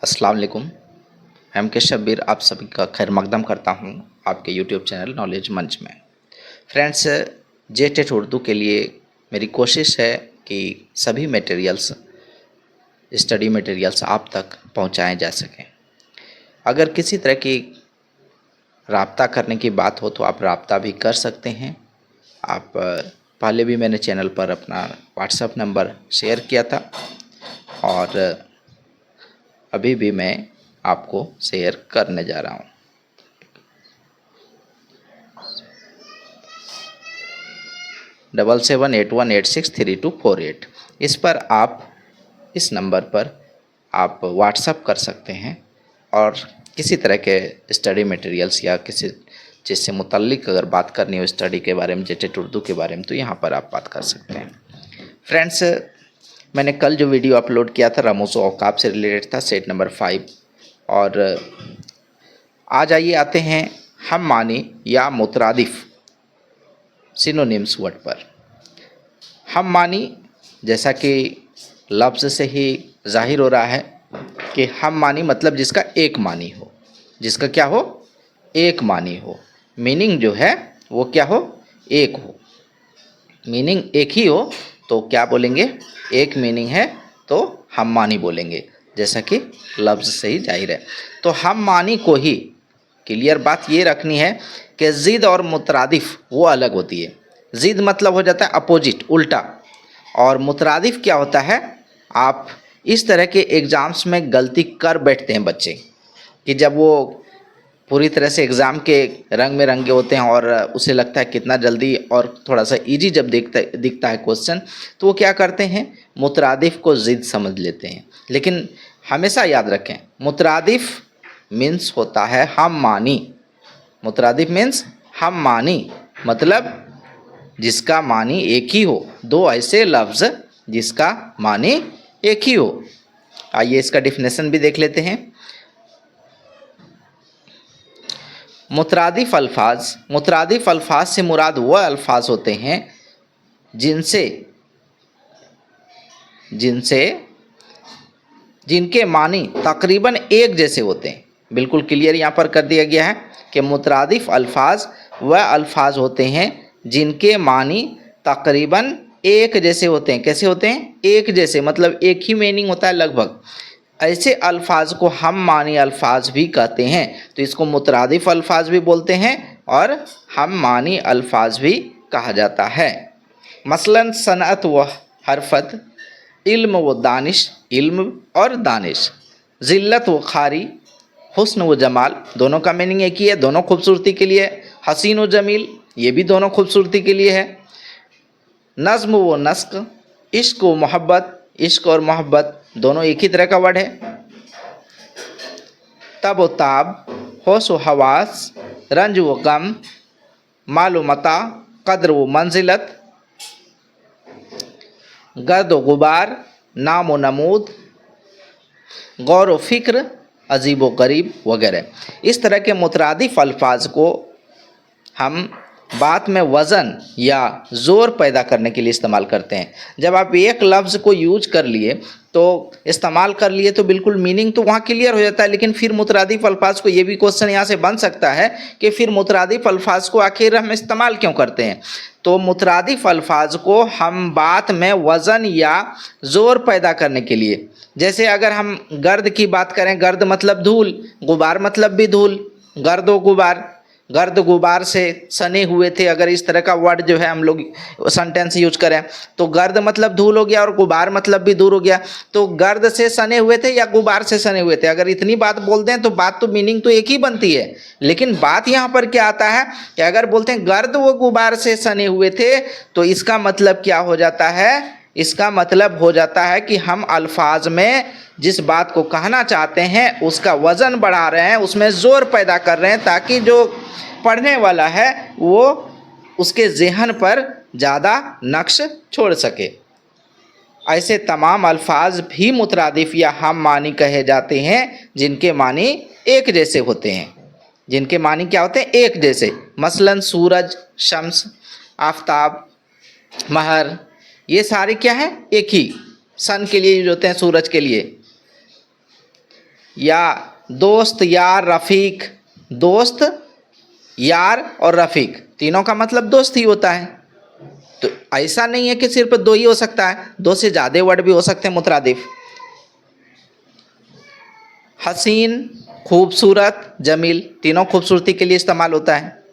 अस्सलाम वालेकुम। मैं एम के शब्बीर आप सभी का खैर मकदम करता हूँ आपके यूट्यूब चैनल नॉलेज मंच में। फ्रेंड्स, जेटेट उर्दू के लिए मेरी कोशिश है कि सभी मटेरियल्स स्टडी मटेरियल्स आप तक पहुँचाए जा सकें। अगर किसी तरह की राब्ता करने की बात हो तो आप राब्ता भी कर सकते हैं। आप पहले भी मैंने चैनल पर अपना व्हाट्सएप नंबर शेयर किया था और अभी भी मैं आपको शेयर करने जा रहा हूँ। डबल 781863248 इस पर इस नंबर पर आप व्हाट्सएप कर सकते हैं और किसी तरह के स्टडी मटेरियल्स या किसी चीज़ से मुतल्लिक अगर बात करनी हो स्टडी के बारे में, जेटेट उर्दू के बारे में, तो यहाँ पर आप बात कर सकते हैं। फ्रेंड्स, मैंने कल जो वीडियो अपलोड किया था रमूज़ औक़ाफ़ से रिलेटेड था, सेट नंबर 5। और आज आते हैं हम मानी या मुतरादिफ सिनोनिम्स वर्ड पर। हम मानी जैसा कि लफ्ज़ से ही जाहिर हो रहा है कि हम मानी मतलब जिसका एक मानी हो, जिसका क्या हो, एक मानी हो। मीनिंग जो है वो क्या हो, एक हो। मीनिंग एक ही हो तो क्या बोलेंगे, एक मीनिंग है तो हम मानी बोलेंगे, जैसा कि लफ्ज़ से ही जाहिर है। तो हम मानी को ही क्लियर बात ये रखनी है कि ज़िद और मुतरादिफ वो अलग होती है। ज़िद मतलब हो जाता है अपोजिट, उल्टा, और मुतरादिफ क्या होता है, आप इस तरह के एग्ज़ाम्स में गलती कर बैठते हैं बच्चे कि जब वो पूरी तरह से एग्ज़ाम के रंग में रंगे होते हैं और उसे लगता है कितना जल्दी और थोड़ा सा इजी जब दिखता है क्वेश्चन, तो वो क्या करते हैं, मुतरादिफ को ज़िद समझ लेते हैं। लेकिन हमेशा याद रखें, मुतरादिफ मीन्स होता है हम मानी। मुतरादिफ मीन्स हम मानी मतलब जिसका मानी एक ही हो। दो ऐसे लफ्ज़ जिसका मानी एक ही हो। आइए इसका डेफिनेशन भी देख लेते हैं। मुतरादिफ अल्फाज से मुराद वह अल्फाज होते हैं जिनके मानी तकरीबन एक जैसे होते हैं। बिल्कुल क्लियर यहाँ पर कर दिया गया है कि मुतरादिफ अल्फाज वह अल्फाज होते हैं जिनके मानी तकरीबन एक जैसे होते हैं। कैसे होते हैं, एक जैसे, मतलब एक ही मीनिंग होता है लगभग। ऐसे अल्फाज को हम मानी अल्फाज भी कहते हैं। तो इसको मुतरादिफ अल्फाज भी बोलते हैं और हम मानी अल्फाज भी कहा जाता है। मसलन सनअत व हरफत, इल्म व दानिश, इल्म और दानिश, ज़िल्लत व खारी, हुस्न व जमाल, दोनों का मीनिंग एक ही है, दोनों खूबसूरती के लिए। हसीन व जमील, ये भी दोनों खूबसूरती के लिए है। नज़्म व नस्क, इश्क व मोहब्बत, इश्क और मोहब्बत दोनों एक ही तरह का वर्ड है। तब व ताब, होश व हवास, रंज व गम, माल व मता, कद्र व मंजिलत, गर्द व गुबार, नाम व नमूद, गौर व फ़िक्र, अजीब व गरीब वगैरह। इस तरह के मुतरादिफ अल्फाज को हम बात में वज़न या ज़ोर पैदा करने के लिए इस्तेमाल करते हैं। जब आप एक लफ्ज़ को यूज कर लिए तो इस्तेमाल कर लिए तो बिल्कुल मीनिंग तो वहाँ क्लियर हो जाता है, लेकिन फिर मुतरादिफ अल्फाज को, ये भी क्वेश्चन यहाँ से बन सकता है कि फिर मुतरादिफ अल्फाज को आखिर हम इस्तेमाल क्यों करते हैं। तो मुतरादिफ अल्फाज को हम बात में वज़न या ज़ोर पैदा करने के लिए, जैसे अगर हम गर्द की बात करें, गर्द मतलब धूल, गुबार मतलब भी धूल, गर्द व गुबार, गर्द गुबार से सने हुए थे, अगर इस तरह का वर्ड जो है हम लोग सेंटेंस यूज करें तो गर्द मतलब धूल हो गया और गुबार मतलब भी दूर हो गया। तो गर्द से सने हुए थे या गुबार से सने हुए थे, अगर इतनी बात बोल दें तो बात तो मीनिंग तो एक ही बनती है। लेकिन बात यहाँ पर क्या आता है कि अगर बोलते हैं गर्द व गुबार से सने हुए थे तो इसका मतलब क्या हो जाता है, इसका मतलब हो जाता है कि हम अल्फाज में जिस बात को कहना चाहते हैं उसका वज़न बढ़ा रहे हैं, उसमें ज़ोर पैदा कर रहे हैं ताकि जो पढ़ने वाला है वो उसके ज़हन पर ज़्यादा नक्श छोड़ सके। ऐसे तमाम अल्फाज भी मुतरादिफ या हम मानी कहे जाते हैं जिनके मानी एक जैसे होते हैं। जिनके मानी क्या होते हैं, एक जैसे। मसलन सूरज, शम्स, आफताब, महर, ये सारे क्या है, एक ही। सन के लिए यूज होते हैं, सूरज के लिए। या दोस्त, यार, रफ़ीक। दोस्त, यार और रफ़ीक तीनों का मतलब दोस्त ही होता है। तो ऐसा नहीं है कि सिर्फ दो ही हो सकता है, दो से ज़्यादा वर्ड भी हो सकते हैं मुतरादिफ। हसीन, खूबसूरत, जमील तीनों खूबसूरती के लिए इस्तेमाल होता है।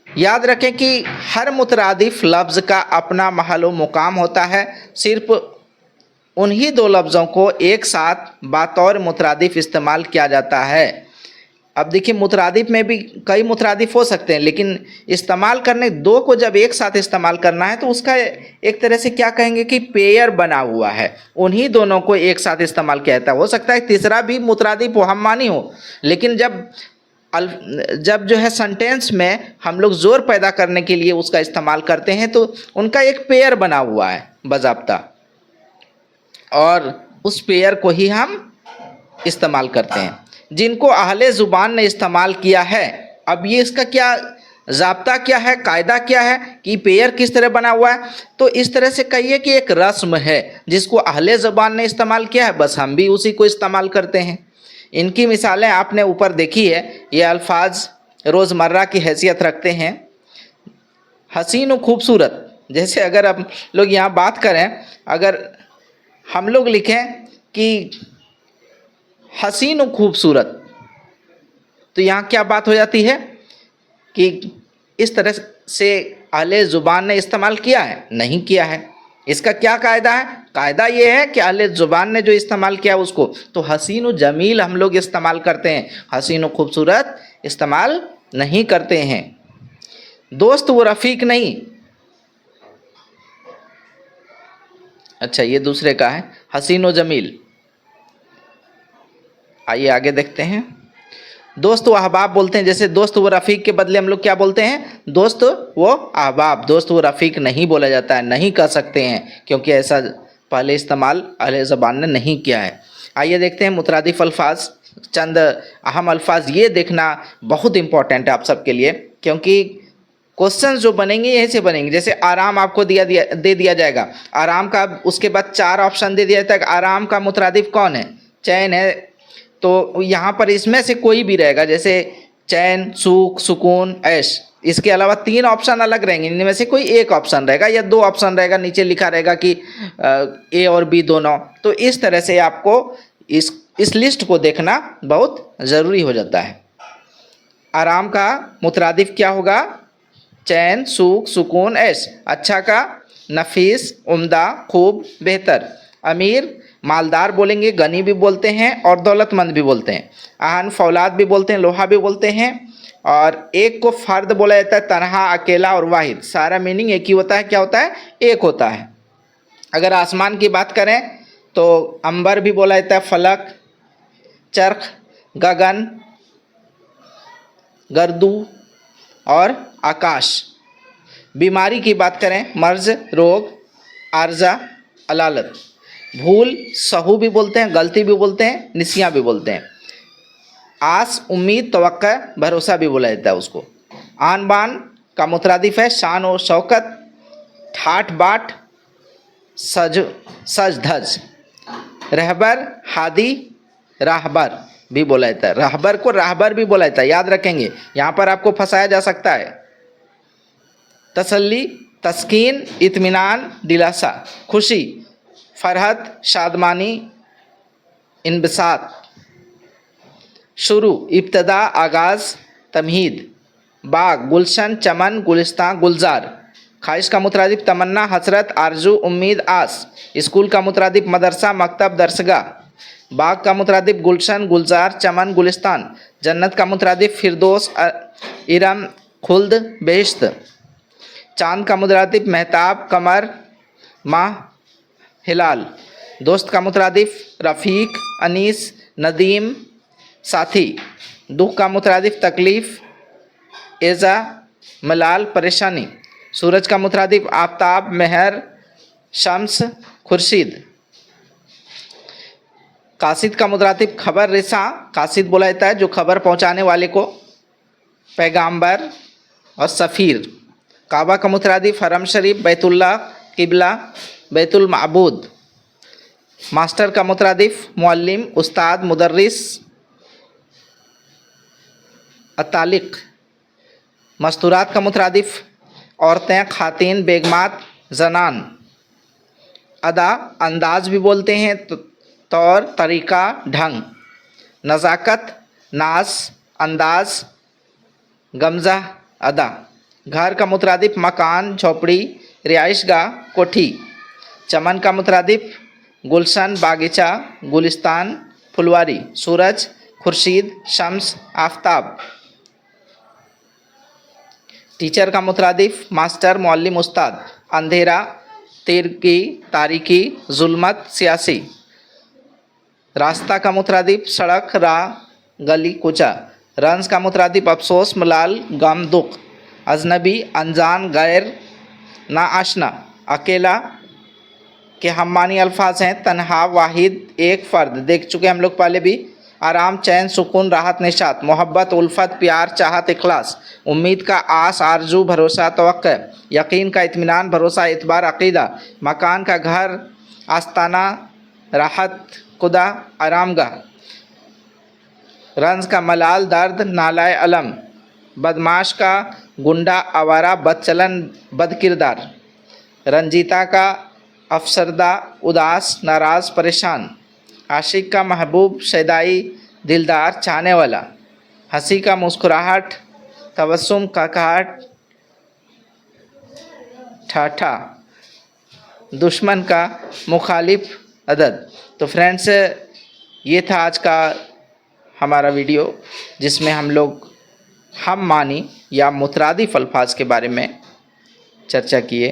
याद रखें कि हर मुतरादिफ लफ्ज़ का अपना महल व मुकाम होता है। सिर्फ उन्हीं दो लफ्ज़ों को एक साथ बतौर मुतरादिफ इस्तेमाल किया जाता है। अब देखिए, मुतरादिफ में भी कई मुतरादिफ हो सकते हैं, लेकिन इस्तेमाल करने दो को जब एक साथ इस्तेमाल करना है तो उसका एक तरह से क्या कहेंगे कि पेयर बना हुआ है, उन्हीं दोनों को एक साथ इस्तेमाल किया जाता है। हो सकता है तीसरा भी मुतरादिफ हममानी हो, लेकिन जब जो है सेंटेंस में हम लोग ज़ोर पैदा करने के लिए उसका इस्तेमाल करते हैं तो उनका एक पेयर बना हुआ है बाज़ाब्ता, और उस पेयर को ही हम इस्तेमाल करते हैं जिनको अहले ज़ुबान ने इस्तेमाल किया है। अब ये इसका क्या ज़ाब्ता क्या है, कायदा क्या है कि पेयर किस तरह बना हुआ है, तो इस तरह से कहिए कि एक रस्म है जिसको अहले ज़ुबान ने इस्तेमाल किया है, बस हम भी उसी को इस्तेमाल करते हैं। इनकी मिसालें आपने ऊपर देखी है। ये अल्फाज रोज़मर्रा की हैसियत रखते हैं। हसीन व खूबसूरत, जैसे अगर हम लोग यहाँ बात करें, अगर हम लोग लिखें कि हसीन व खूबसूरत, तो यहाँ क्या बात हो जाती है कि इस तरह से अहले ज़ुबान ने इस्तेमाल किया है, नहीं किया है। इसका क्या कायदा है? कायदा ये है कि अहले ज़ुबान ने जो इस्तेमाल किया उसको तो हसीन व जमील हम लोग इस्तेमाल करते हैं, हसीन व खूबसूरत इस्तेमाल नहीं करते हैं। दोस्त व रफ़ीक नहीं। अच्छा, ये दूसरे का है, हसीन व जमील। आइए आगे देखते हैं। दोस्त व अहबाब बोलते हैं, जैसे दोस्त व रफ़ीक के बदले हम लोग क्या बोलते हैं? दोस्त व अहबाब। दोस्त व रफ़ीक नहीं बोला जाता है, नहीं कर सकते हैं, क्योंकि ऐसा पहले इस्तेमाल अहले ज़बान ने नहीं किया है। आइए देखते हैं मुतरादिफ अल्फाज, चंद अहम अल्फाज। ये देखना बहुत इम्पॉर्टेंट है आप सबके लिए, क्योंकि क्वेश्चन जो बनेंगे यहीं से बनेंगे। जैसे आराम आपको दे दिया जाएगा, आराम का उसके बाद 4 ऑप्शन दे दिया जाता है। आराम का मुतरादिफ कौन है? चैन है। तो यहाँ पर इसमें से कोई भी रहेगा, जैसे चैन, सुख, सुकून, ऐश। इसके अलावा 3 ऑप्शन अलग रहेंगे, इनमें से कोई एक ऑप्शन रहेगा या 2 ऑप्शन रहेगा, नीचे लिखा रहेगा कि ए और बी दोनों। तो इस तरह से आपको इस लिस्ट को देखना बहुत ज़रूरी हो जाता है। आराम का मुतरादिफ क्या होगा? चैन, सुख, सुकून, ऐश। अच्छा का नफीस, उम्दा, खूब, बेहतर। अमीर मालदार बोलेंगे, गनी भी बोलते हैं और दौलतमंद भी बोलते हैं। अहन फौलाद भी बोलते हैं, लोहा भी बोलते हैं। और एक को फ़र्द बोला जाता है, तन्हा, अकेला और वाहिद। सारा मीनिंग एक ही होता है। क्या होता है? एक होता है। अगर आसमान की बात करें तो अंबर भी बोला जाता है, फलक, चरख, गगन, गर्दू और आकाश। बीमारी की बात करें, मर्ज, रोग, आर्जा, अलालत। भूल सहू भी बोलते हैं, गलती भी बोलते हैं, निसियाँ भी बोलते हैं। आस, उम्मीद, तवक्का, भरोसा भी बोला जाता है उसको। आन बान का मुतरादिफ है शान और शौकत, ठाठ बाट, सज धज। रहबर, हादी, राहबर भी बोला जाता है। राहबर को राहबर भी बोला जाता है, याद रखेंगे, यहाँ पर आपको फंसाया जा सकता है। तसल्ली, तस्कीन, इत्मीनान, दिलासा, खुशी, फरहत, शादमानी, इनबसात। शुरू, इब्तदा, आगाज़, तमहीद। बाग, गुलशन, चमन, गुलिस्तान, गुलजार। ख्वाहिश का मुतरादिफ तमन्ना, हसरत, आरजू, उम्मीद, आस। स्कूल का मुतरादिफ मदरसा, मकतब, दरसगाह। बाग का मुतरादिफ गुलशन, गुलजार, चमन, गुलिस्तान। जन्नत का मुतरादिफ फिरदौस, इरम, खुल्द, बेहिश्त। चाँद का मुतरादिफ महताब, कमर, माह, हिलाल। दोस्त का मुतरादिफ रफ़ीक, अनीस, नदीम, साथी। दुख का मुतरादिफ तकलीफ़, एज़ा, मलाल, परेशानी। सूरज का मुतरादिफ आफ़ताब, महर, शम्स, खुर्शीद। कासिद का मुतरादिफ खबर रिसा, कासिद बोला जाता है जो खबर पहुंचाने वाले को, पैगाम्बर और सफ़ीर। काबा का मुतरादिफ हरम शरीफ, बैतुल्लाह, किबला, बैतुल माबूद। मास्टर का मुतरादिफ मुअल्लिम, उस्ताद, मुदर्रिस, अतालिक। मस्तूरात का मुतरादिफ औरतें, खातिन, बेगमात, जनान। अदा अंदाज भी बोलते हैं, तौर, तरीका, ढंग। नज़ाकत नाज, अंदाज, गमज़ह, अदा। घर का मुतरादिफ मकान, झोपड़ी, रिहाइशगाह, कोठी। चमन का मुतरादिफ गुलशन, बागीचा, गुलिस्तान, फुलवारी। सूरज, खुर्शीद, शम्स, आफताब। टीचर का मुतरादिफ मास्टर, मुअल्लिम, उस्ताद। अंधेरा, तिरकी, तारीकी, जुल्मत, सियासी। रास्ता का मुतरादिफ सड़क, राह, गली, कूचा। रंज का मुतरादिफ अफसोस, मलाल, गम, दुख। अजनबी, अनजान, गैर, नाआशना। अकेला के हम मानी अल्फाज हैं तन्हा, वाहिद, एक फ़र्द, देख चुके हम लोग पहले भी। आराम, चैन, सुकून, राहत, निशात। मोहब्बत, उल्फत, प्यार, चाहत, इखलास। उम्मीद का आस, आरजू, भरोसा, तवक्को। यकीन का इत्मीनान, भरोसा, इतबार, अकीदा। मकान का घर, आस्ताना, राहत, खुदा, आरामगाह। रंज का मलाल, दर्द, नालाए अलम। बदमाश का गुंडा, आवारा, बदचलन, बदकिरदार। रंजीता का अफसरदा, उदास, नाराज़, परेशान। आशिक का महबूब, शैदाई, दिलदार, चाहने वाला। हंसी का मुस्कुराहट, तबस्सुम, ककहट, ठाठा। दुश्मन का मुखालिफ, अदद। तो फ्रेंड्स, ये था आज का हमारा वीडियो जिसमें हम लोग हम मानी या मुतरादिफ अल्फाज के बारे में चर्चा किए,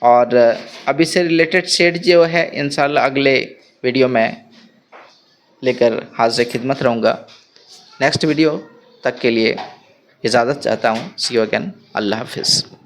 और अभी से रिलेटेड सेट जो है इंशाल्लाह अगले वीडियो में लेकर हाज़िर खिदमत रहूँगा। नेक्स्ट वीडियो तक के लिए इजाज़त चाहता हूँ। सी यू अगेन। अल्लाह हाफिज़।